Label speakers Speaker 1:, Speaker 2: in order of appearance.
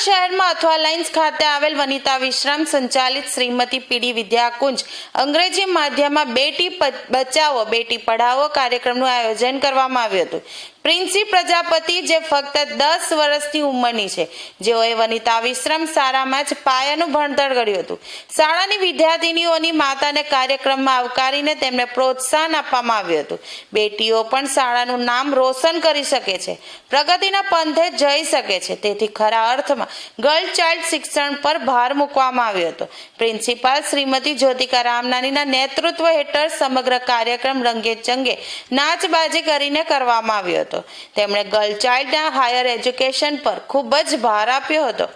Speaker 1: શહેરમાં અથવા લાઇન્સ ખાતે આવેલ વનિતા વિશ્રામ સંચાલિત શ્રીમતી પીડી વિદ્યાકુંજ અંગ્રેજી માધ્યમમાં બેટી બચાવો બેટી પઢાવો કાર્યક્રમનું આયોજન કરવામાં આવ્યું હતું। પ્રિન્સી પ્રજાપતિ જે ફક્ત 10 વર્ષની ઉંમરની છે, જેઓએ વનિતા વિશ્રામ શાળામાં જ પાયાનું ભણતર કર્યું હતું। શાળાની વિદ્યાર્થીનીઓની માતાને કાર્યક્રમમાં આવકારીને તેમને પ્રોત્સાહન આપવામાં આવ્યું હતું। બેટીઓ પણ શાળાનું નામ રોશન કરી શકે છે, પ્રગતિના પંથે જઈ શકે છે, તેથી ખરા અર્થમાં ગર્લ ચાઇલ્ડ શિક્ષણ પર ભાર મૂકવામાં આવ્યો હતો। પ્રિન્સિપાલ શ્રીમતી જ્યોતિકા રામનાનીના નેતૃત્વ હેઠળ સમગ્ર કાર્યક્રમ રંગે ચંગે નાચબાજી કરીને કરવામાં આવ્યો હતો। તેમણે ગર્લ ચાઇલ્ડના હાયર એજ્યુકેશન પર ખૂબ જ ભાર આપ્યો હતો।